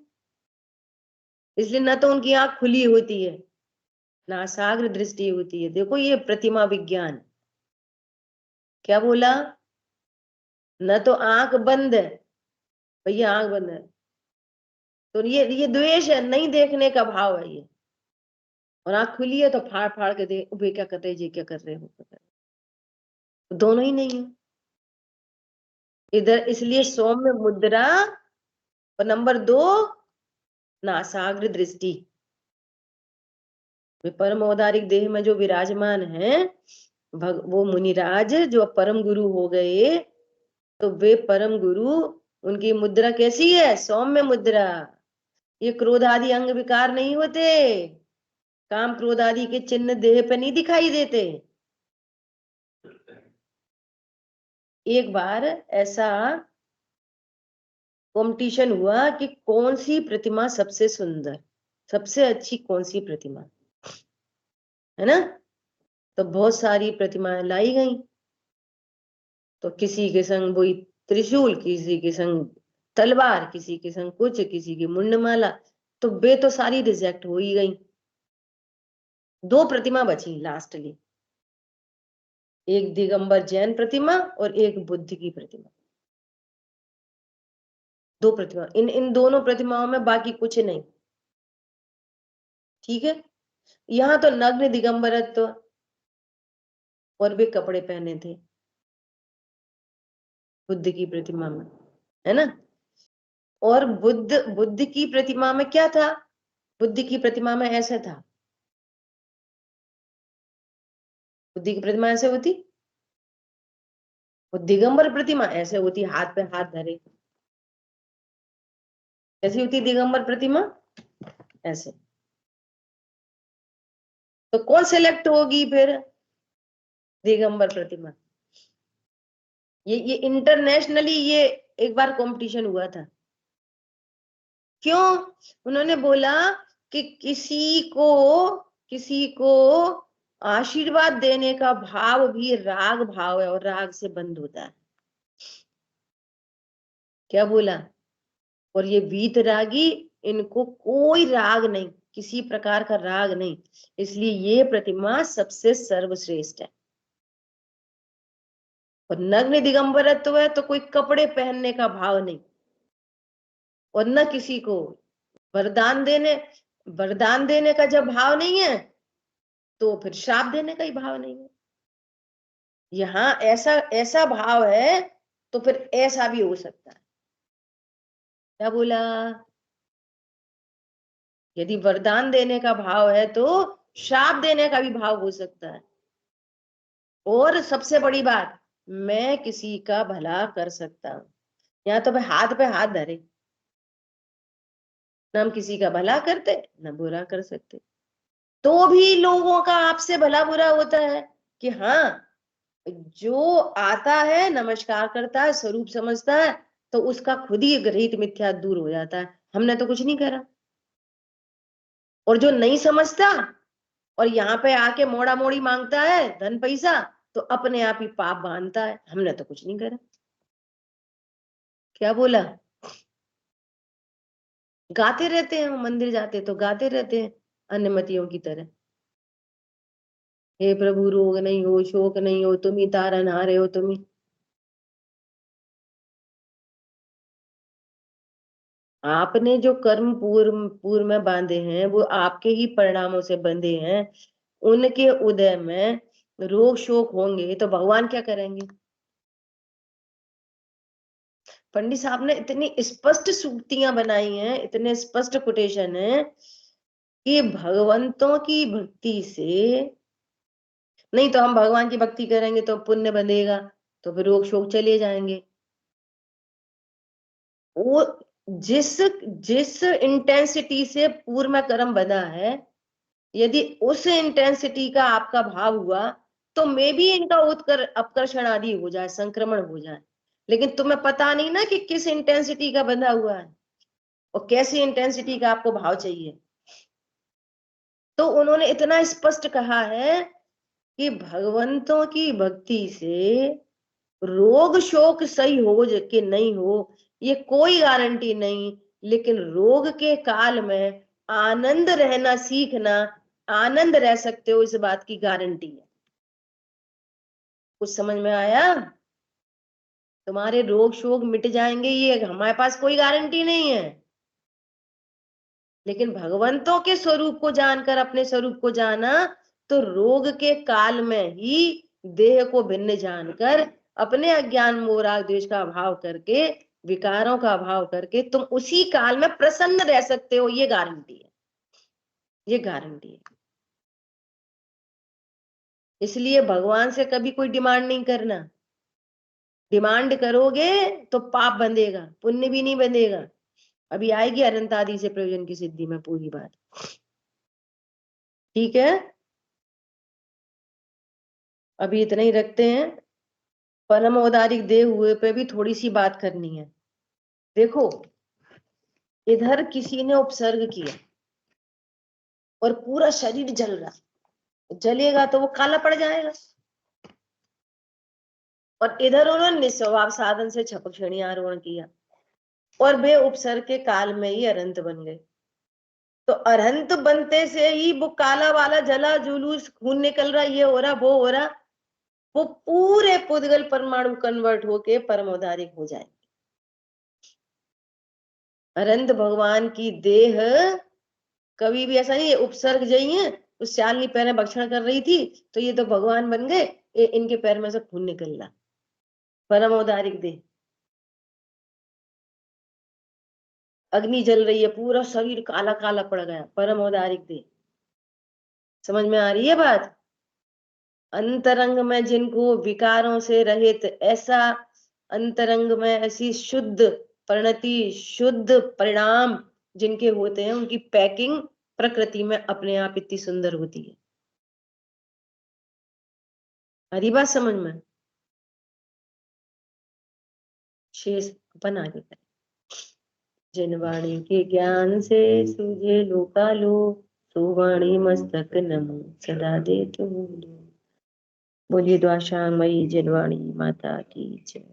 इसलिए न तो उनकी आंख खुली होती है, नासाग्र दृष्टि होती है। देखो ये प्रतिमा विज्ञान। क्या बोला? न तो आंख बंद है, भैया आंख बंद है तो ये द्वेष है, नहीं देखने का भाव है ये। और आंख खुली है तो फाड़ फाड़ के देख, वे क्या कर रहे हैं, ये क्या कर रहे हो, तो दोनों ही नहीं है इधर। इसलिए सौम्य मुद्रा और नंबर 2 नासाग्र दृष्टि। वे परम औदारिक देह में जो विराजमान है, वो मुनिराज जो परम गुरु हो गए, तो वे परम गुरु, उनकी मुद्रा कैसी है? सौम्य मुद्रा। ये क्रोध आदि अंग विकार नहीं होते, काम क्रोध आदि के चिन्ह देह पे नहीं दिखाई देते। एक बार ऐसा कंपटीशन हुआ कि कौन सी प्रतिमा सबसे सुंदर, सबसे अच्छी कौन सी प्रतिमा है ना। तो बहुत सारी प्रतिमाएं लाई गई, तो किसी के संग वही त्रिशूल, किसी के संग तलवार, किसी के संग कुछ, किसी की मुंडमाला, तो वे तो सारी रिजेक्ट हो ही गई। 2 प्रतिमा बची लास्टली, एक दिगंबर जैन प्रतिमा और एक बुद्ध की प्रतिमा। 2 प्रतिमा, इन दोनों प्रतिमाओं में बाकी कुछ नहीं। ठीक है, यहाँ तो नग्न दिगंबरत्व और भी कपड़े पहने थे बुद्ध की प्रतिमा में, है ना। और बुद्ध की प्रतिमा में क्या था? बुद्ध की प्रतिमा में ऐसे था, बुद्ध की प्रतिमा ऐसे होती, वो दिगंबर प्रतिमा ऐसे होती, हाथ पे हाथ धरे। कैसी होती दिगंबर प्रतिमा? ऐसे। तो कौन सिलेक्ट होगी फिर? दिगंबर प्रतिमा। ये इंटरनेशनली ये एक बार कंपटीशन हुआ था। क्यों? उन्होंने बोला कि किसी को आशीर्वाद देने का भाव भी राग भाव है और राग से बंद होता है। क्या बोला? और ये वीतरागी, इनको कोई राग नहीं, किसी प्रकार का राग नहीं, इसलिए ये प्रतिमा सबसे सर्वश्रेष्ठ है। और नग्न दिगंबरत्व है तो कोई कपड़े पहनने का भाव नहीं, और न किसी को वरदान देने का जब भाव नहीं है, तो फिर श्राप देने का ही भाव नहीं है। यहाँ ऐसा भाव है तो फिर ऐसा भी हो सकता है। क्या बोला? यदि वरदान देने का भाव है तो श्राप देने का भी भाव हो सकता है। और सबसे बड़ी बात, मैं किसी का भला कर सकता हूं। यहाँ तो हाथ पे हाथ धरे, न हम किसी का भला करते न बुरा कर सकते, तो भी लोगों का आपसे भला बुरा होता है कि हाँ, जो आता है नमस्कार करता है, स्वरूप समझता है, तो उसका खुद ही ग्रहित मिथ्या दूर हो जाता है, हमने तो कुछ नहीं करा। और जो नहीं समझता और यहाँ पे आके मोड़ा मोड़ी मांगता है धन पैसा, तो अपने आप ही पाप बांधता है, हमने तो कुछ नहीं करा। क्या बोला? गाते रहते हैं, मंदिर जाते तो गाते रहते हैं अन्यमतियों की तरह, हे प्रभु रोग नहीं हो, शोक नहीं हो, तुम ही तारनहारे हो, तुम ही। आपने जो कर्म पूर्व में बांधे हैं, वो आपके ही परिणामों से बंधे हैं। उनके उदय में रोग शोक होंगे तो भगवान क्या करेंगे? पंडित साहब ने इतनी स्पष्ट सूक्तियां बनाई हैं, इतने स्पष्ट कोटेशन है कि भगवंतों की भक्ति से, नहीं तो हम भगवान की भक्ति करेंगे तो पुण्य बंधेगा, तो फिर रोग शोक चले जाएंगे। वो जिस इंटेंसिटी से पूर्व में कर्म बना है, यदि उस इंटेंसिटी का आपका भाव हुआ, तो मे भी इनका अपकर्षण आदि हो जाए, संक्रमण हो जाए। लेकिन तुम्हें पता नहीं ना कि किस इंटेंसिटी का बंधा हुआ है और कैसी इंटेंसिटी का आपको भाव चाहिए। तो उन्होंने इतना स्पष्ट कहा है कि भगवंतों की भक्ति से रोग शोक सही हो कि नहीं हो, ये कोई गारंटी नहीं, लेकिन रोग के काल में आनंद रहना सीखना, आनंद रह सकते हो, इस बात की गारंटी है। कुछ समझ में आया? तुम्हारे रोग शोग मिट जाएंगे, ये हमारे पास कोई गारंटी नहीं है, लेकिन भगवंतों के स्वरूप को जानकर, अपने स्वरूप को जाना, तो रोग के काल में ही देह को भिन्न जानकर, अपने अज्ञान मोह राग द्वेष का अभाव करके, विकारों का अभाव करके तुम उसी काल में प्रसन्न रह सकते हो। ये गारंटी है, ये गारंटी है। इसलिए भगवान से कभी कोई डिमांड नहीं करना। डिमांड करोगे तो पाप बंधेगा, पुण्य भी नहीं बंधेगा। अभी आएगी अनंत आदि से प्रयोजन की सिद्धि में पूरी बात, ठीक है? अभी इतना ही रखते हैं। परम औदारिक देह हुए पे भी थोड़ी सी बात करनी है। देखो, इधर किसी ने उपसर्ग किया और पूरा शरीर जल रहा, जलेगा तो वो काला पड़ जाएगा। और इधर उन्होंने निस्वभाव साधन से छपक क्षणी आरोहण किया और वे उपसर्ग के काल में ही अरंत बन गए। तो अरंत बनते से ही वो काला वाला जला जुलूस, खून निकल रहा, ये हो रहा, वो हो रहा, वो पूरे पुद्गल परमाणु कन्वर्ट होके परम औदारिक हो जाए। अरंत भगवान की देह कभी भी ऐसा नहीं है उपसर्ग जई है, उस श्यालनी पैर में भक्षण कर रही थी तो ये तो भगवान बन गए, इनके पैर में से खून निकल रहा। परम औदारिक देह, अग्नि जल रही है, पूरा शरीर काला काला पड़ गया, परम औदारिक देह। समझ में आ रही है बात? अंतरंग में जिनको विकारों से रहित, ऐसा अंतरंग में ऐसी शुद्ध परिणति, शुद्ध परिणाम जिनके होते हैं, उनकी पैकिंग प्रकृति में अपने आप इतनी सुंदर होती है। हरी बात समझ में? शेष अपन आगे करें। जिन वाणी के ज्ञान से सूझे लोकालो, सो वाणी मस्तक नमो सदा दे तुम। बोलिए द्वाशामयी जिनवाणी माता की जय।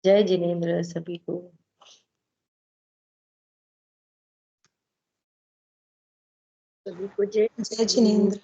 जय जिनेन्द्र सभी को। सभी को जय जय जिनेन्द्र।